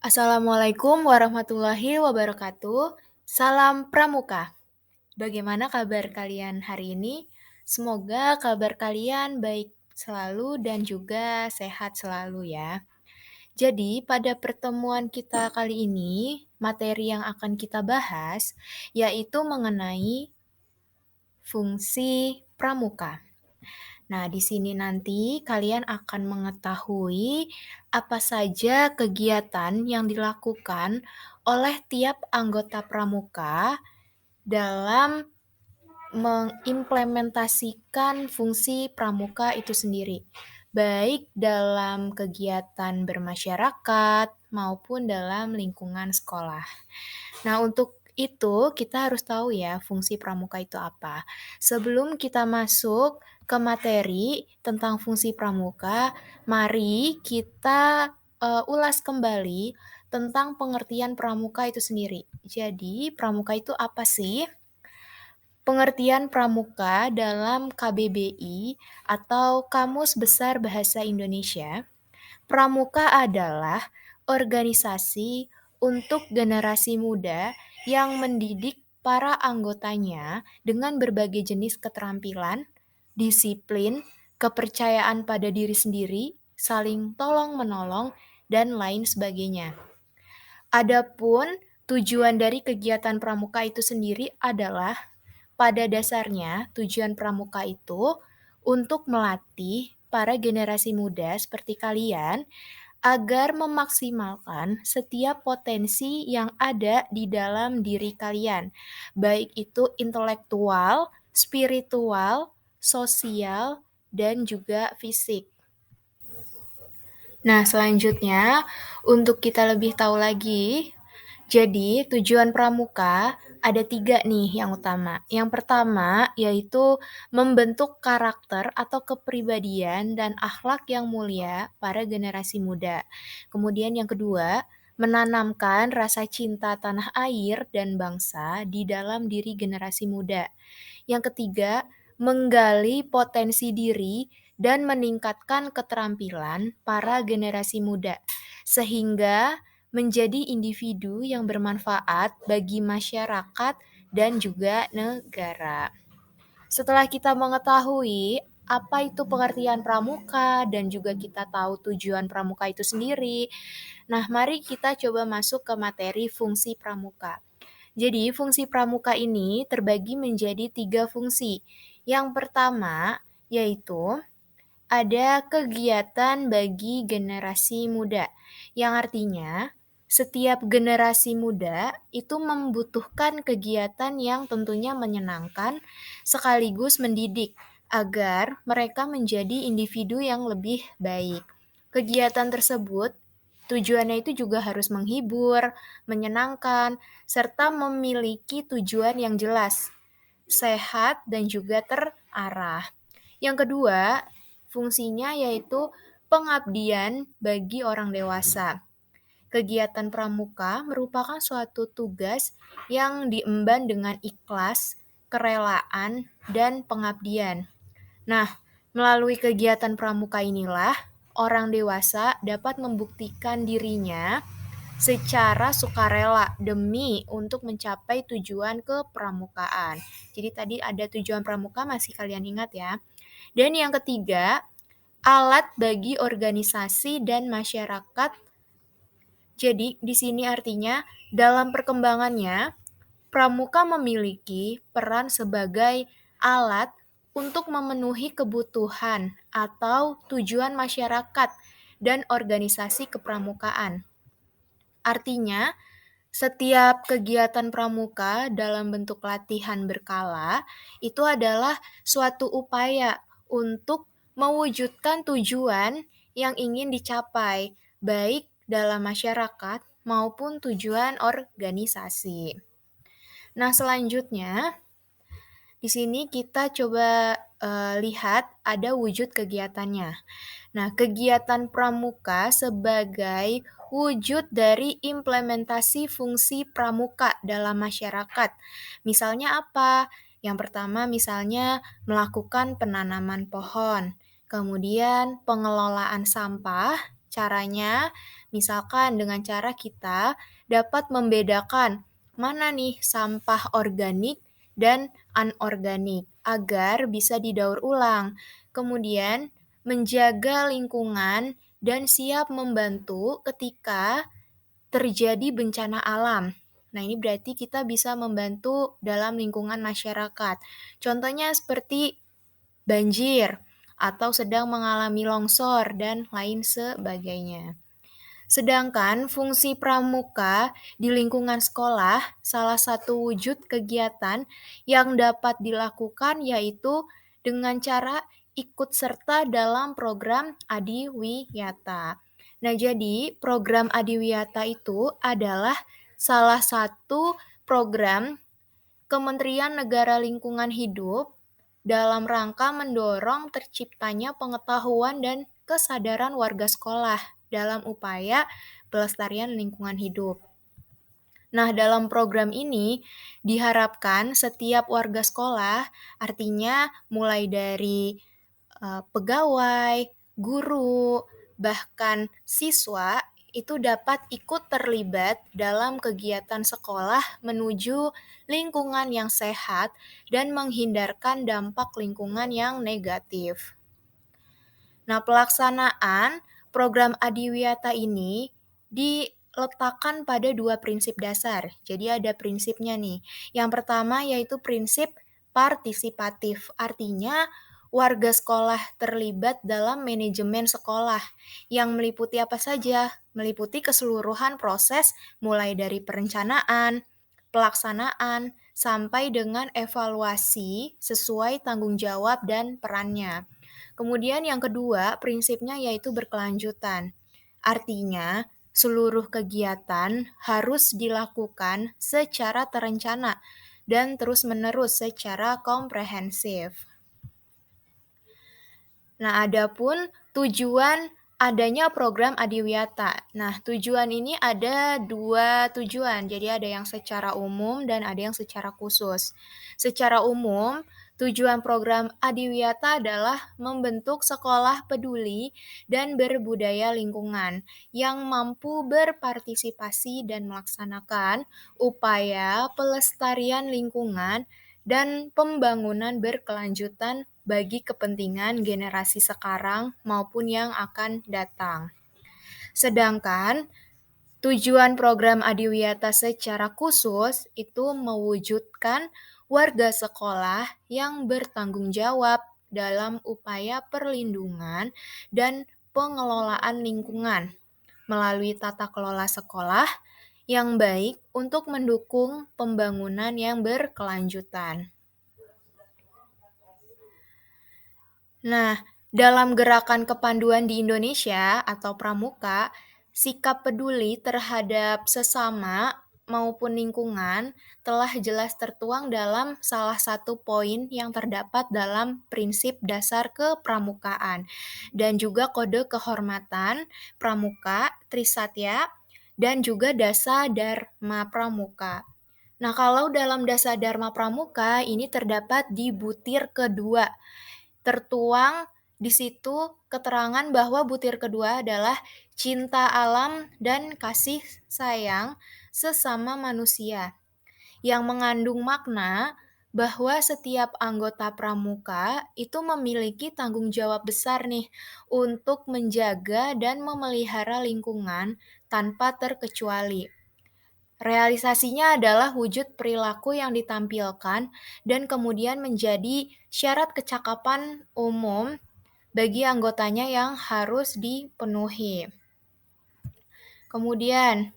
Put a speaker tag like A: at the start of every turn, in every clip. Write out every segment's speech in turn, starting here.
A: Assalamualaikum warahmatullahi wabarakatuh. Salam Pramuka. Bagaimana kabar kalian hari ini? Semoga kabar kalian baik selalu dan juga sehat selalu ya. Jadi, pada pertemuan kita kali ini, materi yang akan kita bahas yaitu mengenai fungsi pramuka. Nah, di sini nanti kalian akan mengetahui apa saja kegiatan yang dilakukan oleh tiap anggota pramuka dalam mengimplementasikan fungsi pramuka itu sendiri, baik dalam kegiatan bermasyarakat maupun dalam lingkungan sekolah. Nah, untuk itu kita harus tahu ya fungsi pramuka itu apa. Sebelum kita masuk ke materi tentang fungsi pramuka, mari kita ulas kembali tentang pengertian pramuka itu sendiri. Jadi, pramuka itu apa sih? Pengertian pramuka dalam KBBI atau Kamus Besar Bahasa Indonesia. Pramuka adalah organisasi untuk generasi muda yang mendidik para anggotanya dengan berbagai jenis keterampilan, disiplin, kepercayaan pada diri sendiri, saling tolong-menolong, dan lain sebagainya. Adapun tujuan dari kegiatan pramuka itu sendiri adalah pada dasarnya tujuan pramuka itu untuk melatih para generasi muda seperti kalian agar memaksimalkan setiap potensi yang ada di dalam diri kalian, baik itu intelektual, spiritual, sosial, dan juga fisik. Nah, selanjutnya untuk kita lebih tahu lagi, jadi tujuan pramuka ada 3 nih yang utama. Yang pertama yaitu membentuk karakter atau kepribadian dan akhlak yang mulia para generasi muda. Kemudian yang kedua, menanamkan rasa cinta tanah air dan bangsa di dalam diri generasi muda. Yang ketiga, menggali potensi diri dan meningkatkan keterampilan para generasi muda, sehingga menjadi individu yang bermanfaat bagi masyarakat dan juga negara. Setelah kita mengetahui apa itu pengertian pramuka dan juga kita tahu tujuan pramuka itu sendiri, nah mari kita coba masuk ke materi fungsi pramuka. Jadi, fungsi pramuka ini terbagi menjadi 3 fungsi. Yang pertama, yaitu ada kegiatan bagi generasi muda, yang artinya setiap generasi muda itu membutuhkan kegiatan yang tentunya menyenangkan sekaligus mendidik agar mereka menjadi individu yang lebih baik. Kegiatan tersebut tujuannya itu juga harus menghibur, menyenangkan, serta memiliki tujuan yang jelas, sehat, dan juga terarah. Yang kedua, fungsinya yaitu pengabdian bagi orang dewasa. Kegiatan pramuka merupakan suatu tugas yang diemban dengan ikhlas, kerelaan, dan pengabdian. Nah, melalui kegiatan pramuka inilah orang dewasa dapat membuktikan dirinya secara sukarela demi untuk mencapai tujuan kepramukaan. Jadi tadi ada tujuan pramuka masih kalian ingat ya. Dan yang ketiga, alat bagi organisasi dan masyarakat. Jadi di sini artinya dalam perkembangannya pramuka memiliki peran sebagai alat untuk memenuhi kebutuhan atau tujuan masyarakat dan organisasi kepramukaan. Artinya, setiap kegiatan pramuka dalam bentuk latihan berkala itu adalah suatu upaya untuk mewujudkan tujuan yang ingin dicapai, baik dalam masyarakat maupun tujuan organisasi. Nah, selanjutnya di sini kita coba lihat ada wujud kegiatannya. Nah, kegiatan pramuka sebagai wujud dari implementasi fungsi pramuka dalam masyarakat. Misalnya apa? Yang pertama misalnya melakukan penanaman pohon, kemudian pengelolaan sampah, Caranya, misalkan dengan cara kita dapat membedakan mana nih sampah organik dan anorganik agar bisa didaur ulang. Kemudian, menjaga lingkungan dan siap membantu ketika terjadi bencana alam. Nah, ini berarti kita bisa membantu dalam lingkungan masyarakat. Contohnya seperti banjir atau sedang mengalami longsor dan lain sebagainya. Sedangkan fungsi pramuka di lingkungan sekolah, salah satu wujud kegiatan yang dapat dilakukan yaitu dengan cara ikut serta dalam program Adiwiyata. Nah, jadi program Adiwiyata itu adalah salah satu program Kementerian Negara Lingkungan Hidup dalam rangka mendorong terciptanya pengetahuan dan kesadaran warga sekolah dalam upaya pelestarian lingkungan hidup. Nah, dalam program ini diharapkan setiap warga sekolah, artinya mulai dari pegawai, guru, bahkan siswa itu dapat ikut terlibat dalam kegiatan sekolah menuju lingkungan yang sehat dan menghindarkan dampak lingkungan yang negatif. Nah, pelaksanaan program Adiwiyata ini diletakkan pada dua prinsip dasar. Jadi ada prinsipnya nih. Yang pertama yaitu prinsip partisipatif. Artinya warga sekolah terlibat dalam manajemen sekolah yang meliputi apa saja? Meliputi keseluruhan proses mulai dari perencanaan, pelaksanaan, sampai dengan evaluasi sesuai tanggung jawab dan perannya. Kemudian yang kedua, prinsipnya yaitu berkelanjutan. Artinya, seluruh kegiatan harus dilakukan secara terencana dan terus-menerus secara komprehensif. Nah, adapun tujuan adanya program Adiwiyata. Nah, tujuan ini ada dua tujuan, jadi ada yang secara umum dan ada yang secara khusus. Secara umum, tujuan program Adiwiyata adalah membentuk sekolah peduli dan berbudaya lingkungan yang mampu berpartisipasi dan melaksanakan upaya pelestarian lingkungan dan pembangunan berkelanjutan bagi kepentingan generasi sekarang maupun yang akan datang. Sedangkan tujuan program Adiwiyata secara khusus itu mewujudkan warga sekolah yang bertanggung jawab dalam upaya perlindungan dan pengelolaan lingkungan melalui tata kelola sekolah yang baik untuk mendukung pembangunan yang berkelanjutan. Nah, dalam gerakan kepanduan di Indonesia atau pramuka, sikap peduli terhadap sesama maupun lingkungan telah jelas tertuang dalam salah satu poin yang terdapat dalam prinsip dasar kepramukaan dan juga kode kehormatan pramuka, Trisatya, dan juga Dasa Dharma Pramuka. Nah, kalau dalam Dasa Dharma Pramuka ini terdapat di butir kedua. Tertuang di situ keterangan bahwa butir kedua adalah cinta alam dan kasih sayang sesama manusia, yang mengandung makna bahwa setiap anggota pramuka itu memiliki tanggung jawab besar nih untuk menjaga dan memelihara lingkungan tanpa terkecuali. Realisasinya adalah wujud perilaku yang ditampilkan dan kemudian menjadi syarat kecakapan umum bagi anggotanya yang harus dipenuhi. Kemudian,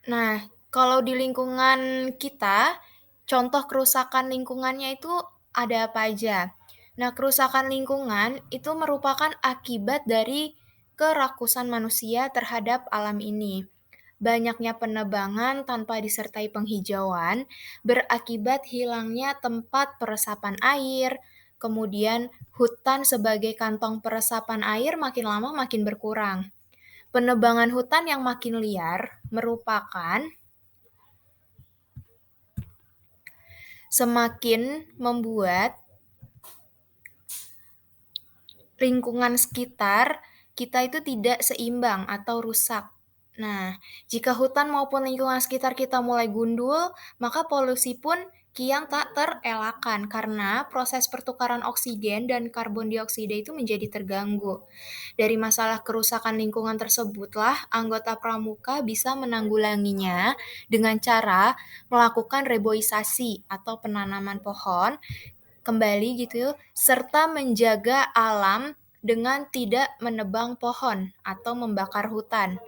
A: nah, kalau di lingkungan kita, contoh kerusakan lingkungannya itu ada apa aja? Nah, kerusakan lingkungan itu merupakan akibat dari kerakusan manusia terhadap alam ini. Banyaknya penebangan tanpa disertai penghijauan berakibat hilangnya tempat peresapan air, kemudian hutan sebagai kantong peresapan air makin lama makin berkurang. Penebangan hutan yang makin liar merupakan semakin membuat lingkungan sekitar kita itu tidak seimbang atau rusak. Nah, jika hutan maupun lingkungan sekitar kita mulai gundul, maka polusi pun kian tak terelakkan karena proses pertukaran oksigen dan karbon dioksida itu menjadi terganggu. Dari masalah kerusakan lingkungan tersebutlah anggota pramuka bisa menanggulanginya dengan cara melakukan reboisasi atau penanaman pohon kembali gitu, serta menjaga alam dengan tidak menebang pohon atau membakar hutan.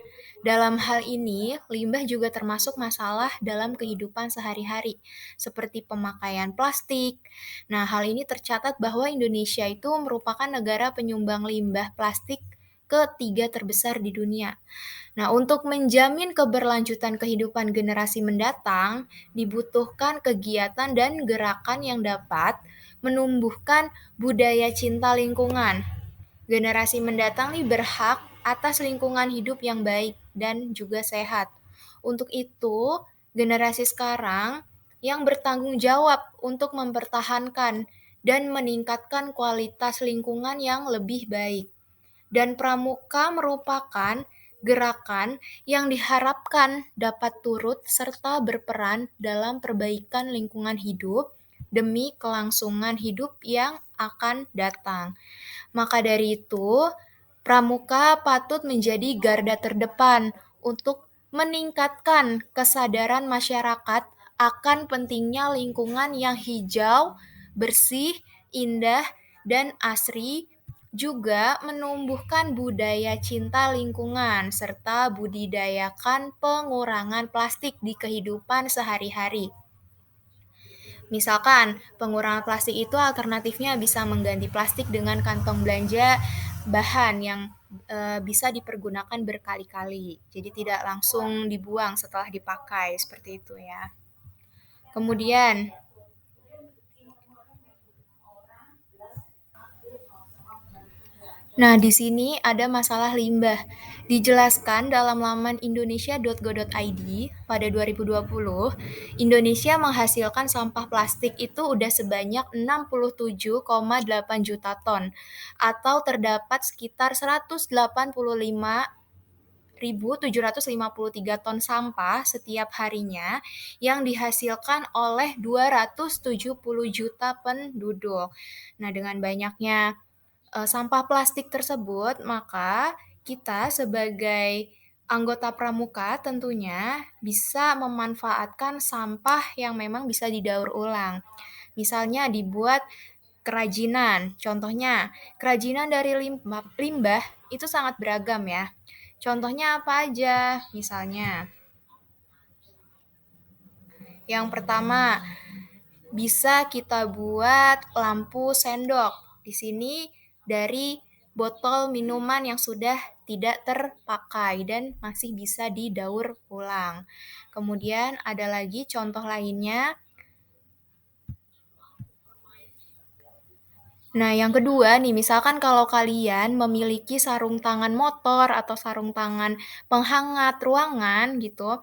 A: Dalam hal ini, limbah juga termasuk masalah dalam kehidupan sehari-hari, seperti pemakaian plastik. Nah, hal ini tercatat bahwa Indonesia itu merupakan negara penyumbang limbah plastik ketiga terbesar di dunia. Nah, untuk menjamin keberlanjutan kehidupan generasi mendatang, dibutuhkan kegiatan dan gerakan yang dapat menumbuhkan budaya cinta lingkungan. Generasi mendatang nih berhak atas lingkungan hidup yang baik dan juga sehat. Untuk itu, generasi sekarang yang bertanggung jawab untuk mempertahankan dan meningkatkan kualitas lingkungan yang lebih baik. Dan pramuka merupakan gerakan yang diharapkan dapat turut serta berperan dalam perbaikan lingkungan hidup demi kelangsungan hidup yang akan datang. Maka dari itu, pramuka patut menjadi garda terdepan untuk meningkatkan kesadaran masyarakat akan pentingnya lingkungan yang hijau, bersih, indah, dan asri, juga menumbuhkan budaya cinta lingkungan serta budidayakan pengurangan plastik di kehidupan sehari-hari. Misalkan, pengurangan plastik itu alternatifnya bisa mengganti plastik dengan kantong belanja bahan yang bisa dipergunakan berkali-kali. Jadi tidak langsung dibuang setelah dipakai, seperti itu ya. Kemudian, nah, di sini ada masalah limbah. Dijelaskan dalam laman indonesia.go.id pada 2020, Indonesia menghasilkan sampah plastik itu udah sebanyak 67,8 juta ton atau terdapat sekitar 185.753 ton sampah setiap harinya yang dihasilkan oleh 270 juta penduduk. Nah, dengan banyaknya sampah plastik tersebut, maka kita sebagai anggota pramuka tentunya bisa memanfaatkan sampah yang memang bisa didaur ulang. Misalnya dibuat kerajinan. Contohnya, kerajinan dari limbah itu sangat beragam ya. Contohnya apa aja? Misalnya, yang pertama, bisa kita buat lampu sendok. Di sini dari botol minuman yang sudah tidak terpakai dan masih bisa didaur ulang. Kemudian ada lagi contoh lainnya. Nah, yang kedua nih, misalkan kalau kalian memiliki sarung tangan motor atau sarung tangan penghangat ruangan gitu,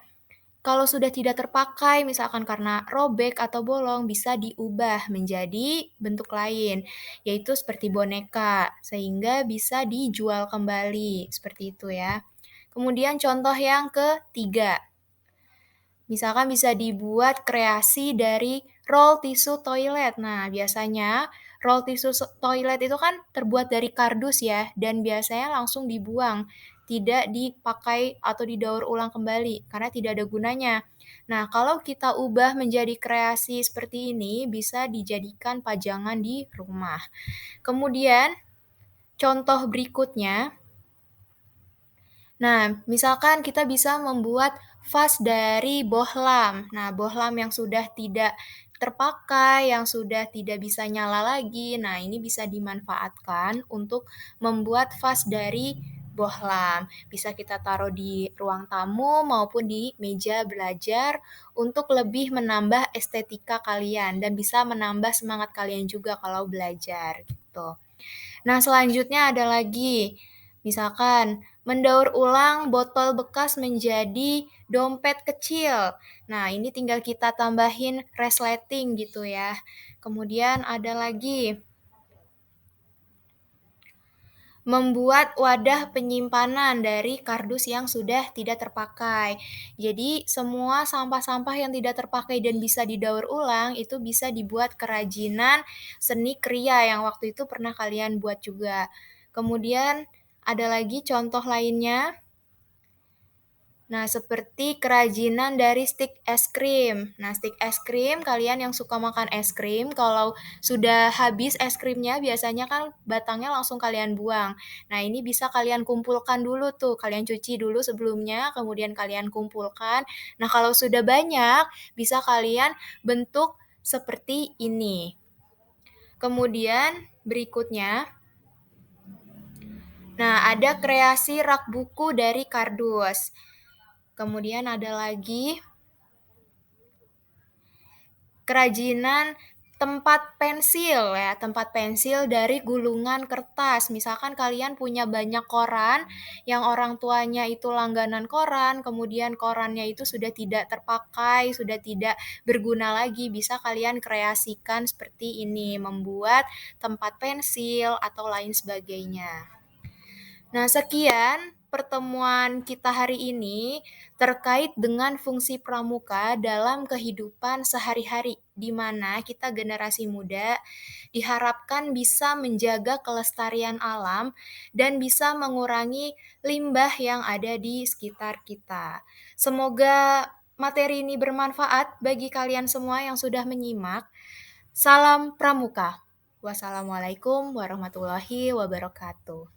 A: kalau sudah tidak terpakai, misalkan karena robek atau bolong, bisa diubah menjadi bentuk lain, yaitu seperti boneka, sehingga bisa dijual kembali, seperti itu ya. Kemudian contoh yang ketiga, misalkan bisa dibuat kreasi dari roll tisu toilet. Nah, biasanya roll tisu toilet itu kan terbuat dari kardus ya, dan biasanya langsung dibuang, tidak dipakai atau didaur ulang kembali karena tidak ada gunanya. Nah, kalau kita ubah menjadi kreasi seperti ini, bisa dijadikan pajangan di rumah. Kemudian, contoh berikutnya, nah, misalkan kita bisa membuat vas dari bohlam. Nah, bohlam yang sudah tidak terpakai, yang sudah tidak bisa nyala lagi. Nah, ini bisa dimanfaatkan untuk membuat vas dari bohlam. Bisa kita taruh di ruang tamu maupun di meja belajar untuk lebih menambah estetika kalian dan bisa menambah semangat kalian juga kalau belajar gitu. Nah, selanjutnya ada lagi, misalkan mendaur ulang botol bekas menjadi dompet kecil. Nah, ini tinggal kita tambahin resleting gitu ya. Kemudian ada lagi Membuat wadah penyimpanan dari kardus yang sudah tidak terpakai. Jadi, semua sampah-sampah yang tidak terpakai dan bisa didaur ulang itu bisa dibuat kerajinan seni kriya yang waktu itu pernah kalian buat juga. Kemudian ada lagi contoh lainnya. Nah, seperti kerajinan dari stik es krim. Nah, stik es krim, kalian yang suka makan es krim, kalau sudah habis es krimnya, biasanya kan batangnya langsung kalian buang. Nah, ini bisa kalian kumpulkan dulu tuh, kalian cuci dulu sebelumnya, kemudian kalian kumpulkan. Nah, kalau sudah banyak, bisa kalian bentuk seperti ini. Kemudian berikutnya, nah ada kreasi rak buku dari kardus. Kemudian ada lagi kerajinan tempat pensil ya, tempat pensil dari gulungan kertas. Misalkan kalian punya banyak koran yang orang tuanya itu langganan koran, kemudian korannya itu sudah tidak terpakai, sudah tidak berguna lagi, bisa kalian kreasikan seperti ini, membuat tempat pensil atau lain sebagainya. Nah, sekian pertemuan kita hari ini terkait dengan fungsi pramuka dalam kehidupan sehari-hari, di mana kita generasi muda diharapkan bisa menjaga kelestarian alam dan bisa mengurangi limbah yang ada di sekitar kita. Semoga materi ini bermanfaat bagi kalian semua yang sudah menyimak. Salam pramuka. Wassalamualaikum warahmatullahi wabarakatuh.